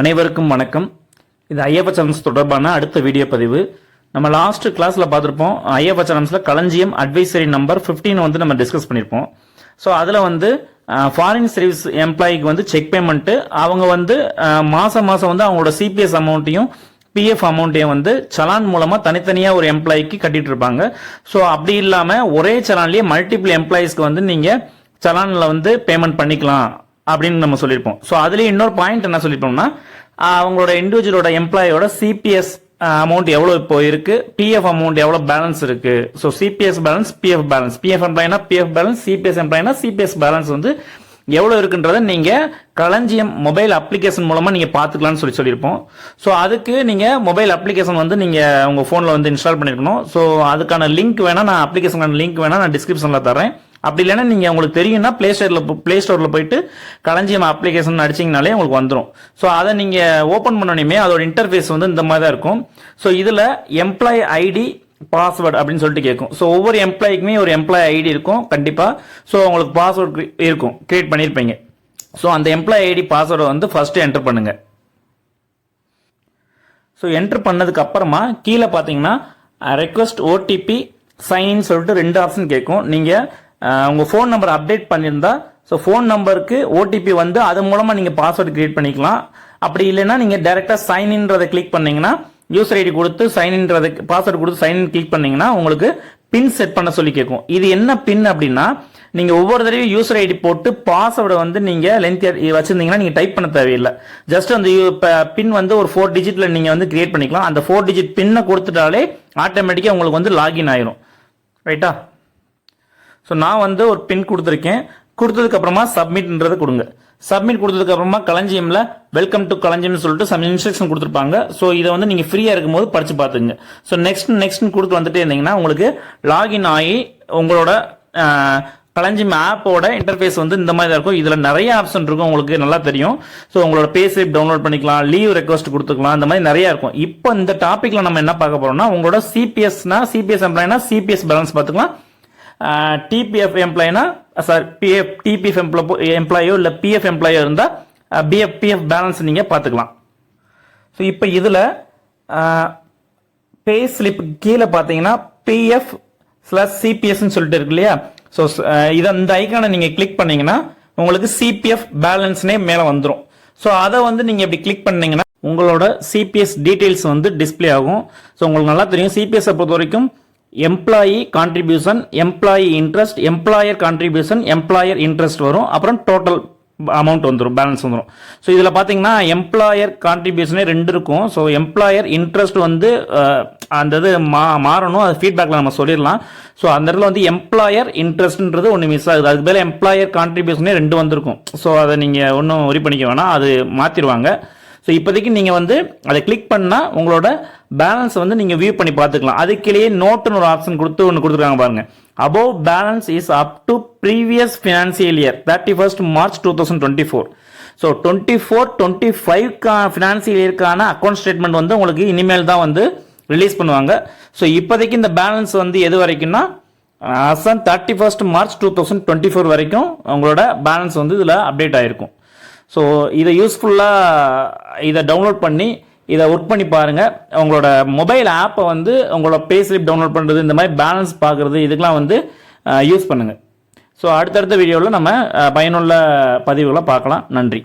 அனைவருக்கும் வணக்கம். இது ஐஎஃப்எஸ் சேனல்ஸ் தொடர்பான அடுத்த வீடியோ பதிவு. நம்ம லாஸ்ட் கிளாஸ்ல பார்த்துருப்போம். ஐஎஃப்எஸ் சேனல்ஸ்ல களஞ்சியம் அட்வைசரி நம்பர் 15 வந்து நம்ம டிஸ்கஸ் பண்ணியிருப்போம். ஸோ அதில் வந்து ஃபாரின் சர்வீஸ் எம்ப்ளாய்க்கு வந்து செக் பேமெண்ட்டு அவங்க வந்து மாதம் வந்து அவங்களோட சிபிஎஸ் அமௌண்ட்டையும் பிஎஃப் அமௌண்ட்டையும் வந்து சலான் மூலமாக தனித்தனியாக ஒரு எம்ப்ளாய்க்கு கட்டிட்டு இருப்பாங்க. ஸோ அப்படி இல்லாமல் ஒரே சலான்லேயே மல்டிபிள் எம்ப்ளாயிஸ்க்கு வந்து நீங்கள் சலானில் வந்து பேமெண்ட் பண்ணிக்கலாம் அப்படின்னு நம்ம சொல்லியிருப்போம். ஸோ அதுலேயே இன்னொரு பாயிண்ட் என்ன சொல்லியிருப்போம்னா, அவங்களோட இண்டிவிஜுவலோட எம்ப்ளாயோட சிபிஎஸ் அமௌண்ட் எவ்வளோ இப்போ இருக்கு, பிஎஃப் அமௌண்ட் எவ்வளோ பேலன்ஸ் இருக்கு. So CPS balance, PF balance, PF எம்ப்ளாய்னா பிஎஃப் பேலன்ஸ், சிபிஎஸ் எம்ப்ளாய்னா சிபிஎஸ் பேலன்ஸ் வந்து எவ்வளோ இருக்குன்றதை நீங்கள் களஞ்சியம் மொபைல் அப்ளிகேஷன் மூலமாக நீங்கள் பார்த்துக்கலாம்னு சொல்லியிருப்போம். ஸோ அதுக்கு நீங்கள் மொபைல் அப்ளிகேஷன் வந்து நீங்கள் உங்கள் ஃபோனில் வந்து இன்ஸ்டால் பண்ணியிருக்கணும். ஸோ அதுக்கான லிங்க் வேணால் நான் அப்ளிகேஷனுக்கான லிங்க் வேணால் நான் டிஸ்கிரிப்ஷனில் தரேன். அப்படி இல்லைன்னா நீங்கள் உங்களுக்கு தெரியும்னா பிளே ஸ்டோரில் போயிட்டு களஞ்சியம் அப்ளிகேஷன் அடிச்சிங்கனாலே உங்களுக்கு வந்துடும். ஸோ அதை நீங்கள் ஓப்பன் பண்ணணுமே அதோட இன்டர்ஃபேஸ் வந்து இந்த மாதிரி தான் இருக்கும். ஸோ இதில் எம்ப்ளாய் ஐடி பாஸ்வேர்டு அப்படின்னு சொல்லிட்டு கேட்கும். ஸோ ஒவ்வொரு எம்ப்ளாய்க்குமே ஒரு எம்ப்ளாய் ஐடி இருக்கும் கண்டிப்பாக. ஸோ உங்களுக்கு பாஸ்வேர்டு இருக்கும், கிரியேட் பண்ணியிருப்பீங்க. ஸோ அந்த எம்ப்ளாய் ஐடி பாஸ்வேர்டை வந்து ஃபர்ஸ்ட் என்டர் பண்ணுங்க. ஸோ என்டர் பண்ணதுக்கு அப்புறமா கீழே பார்த்தீங்கன்னா ரெக்வஸ்ட் ஓடிபி சைன் சொல்லிட்டு 2 ஆப்ஷன் கேட்கும். நீங்கள் உங்கள் ஃபோன் நம்பர் அப்டேட் பண்ணியிருந்தா ஸோ ஃபோன் நம்பருக்கு ஓடிபி வந்து அது மூலமாக நீங்கள் பாஸ்வேர்டு கிரியேட் பண்ணிக்கலாம். அப்படி இல்லைன்னா நீங்கள் டைரெக்டாக சைன்இன்றதை கிளிக் பண்ணீங்கன்னா யூசர் ஐடி கொடுத்து சைன்இன்றதை பாஸ்வேர்டு கொடுத்து சைன்இன் கிளிக் பண்ணீங்கன்னா உங்களுக்கு பின் செட் பண்ண சொல்லி கேட்கும். இது என்ன பின் அப்படின்னா, நீங்கள் ஒவ்வொரு தடவையும் யூசர் ஐடி போட்டு பாஸ்வேர்டை வந்து நீங்கள் லென்த்தியாக வச்சுருந்தீங்கன்னா நீங்கள் டைப் பண்ண தேவையில்லை. ஜஸ்ட் அந்த பின் வந்து ஒரு 4 டிஜிட்டில் நீங்கள் வந்து கிரியேட் பண்ணிக்கலாம். அந்த 4 டிஜிட் பின்னை கொடுத்துட்டாலே ஆட்டோமேட்டிக்காக உங்களுக்கு வந்து லாகின் ஆயிரும். ரைட்டா? ஸோ நான் வந்து ஒரு பின் கொடுத்துருக்கேன். கொடுத்ததுக்கு அப்புறமா சப்மிட்ன்றதை கொடுங்க. சப்மிட் கொடுத்ததுக்கு அப்புறமா களஞ்சியம்ல வெல்கம் டு களஞ்சியம்னு சொல்லிட்டு சம் இன்ஸ்ட்ரக்ஷன் கொடுத்துருப்பாங்க. ஸோ இதை வந்து நீங்கள் ஃப்ரீயாக இருக்கும்போது படிச்சு பார்த்துங்க. ஸோ நெக்ஸ்ட் கொடுத்து வந்துட்டே இருந்தீங்கன்னா உங்களுக்கு லாகின் ஆகி உங்களோட களஞ்சியம் ஆப்போட இன்டர்ஃபேஸ் வந்து இந்த மாதிரி தான் இருக்கும். இதில் நிறைய ஆப்ஷன் இருக்கும், உங்களுக்கு நல்லா தெரியும். ஸோ உங்களோட பே ஸ்லிப் டவுன்லோட் பண்ணிக்கலாம், லீவ் ரெக்வஸ்ட் கொடுத்துக்கலாம், இந்த மாதிரி நிறைய இருக்கும். இப்போ இந்த டாப்பிக்ல நம்ம என்ன பார்க்க போறோம்னா, உங்களோட சிபிஎஸ்னா சிபிஎஸ் எம்ப்ளாய்னா சிபிஎஸ் பேலன்ஸ் பார்த்துக்கலாம். டிபிஎஃப் எம்ப்ளாய்னா டிபிஎஃப் எம்ப்ளாயோ இல்லை பிஎஃப் எம்ப்ளாயோ இருந்தால் பிஎஃப் பேலன்ஸ் நீங்கள் பார்த்துக்கலாம். ஸோ இப்போ இதில் பே ஸ்லிப் கீழே பார்த்தீங்கன்னா PF/CPS சொல்லிட்டு இருக்கு இல்லையா? ஸோ இந்த ஐக்கானை நீங்கள் கிளிக் பண்ணீங்கன்னா உங்களுக்கு சிபிஎஃப் பேலன்ஸ்னே மேலே வந்துடும். ஸோ அதை வந்து நீங்கள் இப்படி கிளிக் பண்ணீங்கன்னா உங்களோட சிபிஎஸ் டீட்டெயில்ஸ் வந்து டிஸ்பிளே ஆகும். ஸோ உங்களுக்கு நல்லா தெரியும், சிபிஎஸ் பொறுத்த வரைக்கும் employee contribution, employee interest, employer contribution, employer interest வரும். அப்புறம் டோட்டல் அமௌண்ட் வந்துடும், பேலன்ஸ் வந்துடும். ஸோ இதில் பார்த்தீங்கன்னா எம்ப்ளாயர் கான்ட்ரிபியூஷனே 2 இருக்கும். ஸோ எம்ப்ளாயர் இன்ட்ரெஸ்ட் வந்து அந்த இது மாறணும், அது ஃபீட்பேக்கில் நம்ம சொல்லிடலாம். ஸோ அந்த இடத்துல வந்து எம்ப்ளாயர் இன்ட்ரெஸ்ட்ன்றது ஒன்று மிஸ் ஆகுது. அதுக்கு மேலே எம்ப்ளாயர் கான்ட்ரிபியூஷனே 2 வந்திருக்கும். ஸோ அதை நீங்கள் ஒன்றும் ஒரி பண்ணிக்க வேணாம், அது மாற்றிடுவாங்க. ஸோ இப்போதைக்கு நீங்கள் வந்து அதை கிளிக் பண்ணால் உங்களோட பேலன்ஸ் வந்து நீங்கள் வியூ பண்ணி பார்த்துக்கலாம். அதுக்கிலேயே நோட்டுன்னு ஒரு ஆப்ஷன் ஒன்று கொடுத்துருக்காங்க பாருங்க. Above balance is up to previous financial year 31st March 2024. So 24-25 financial இயர்க்கான அக்கௌண்ட் ஸ்டேட்மெண்ட் வந்து உங்களுக்கு இனிமேல் தான் வந்து ரிலீஸ் பண்ணுவாங்க. ஸோ இப்போதைக்கு இந்த பேலன்ஸ் வந்து எது வரைக்கும்னா 31st March 2024 வரைக்கும் உங்களோட பேலன்ஸ் வந்து இதில் அப்டேட் ஆகிருக்கும். ஸோ இதை யூஸ்ஃபுல்லாக இதை டவுன்லோட் பண்ணி இதை ஒர்க் பண்ணி பாருங்கள். உங்களோட மொபைல் ஆப்பை வந்து உங்களோட பே ஸ்லிப் டவுன்லோட் பண்ணுறது, இந்த மாதிரி பேலன்ஸ் பார்க்குறது, இதுக்கெலாம் வந்து யூஸ் பண்ணுங்கள். ஸோ அடுத்தடுத்த வீடியோவில் நம்ம பயனுள்ள பதிவுகளை பார்க்கலாம். நன்றி.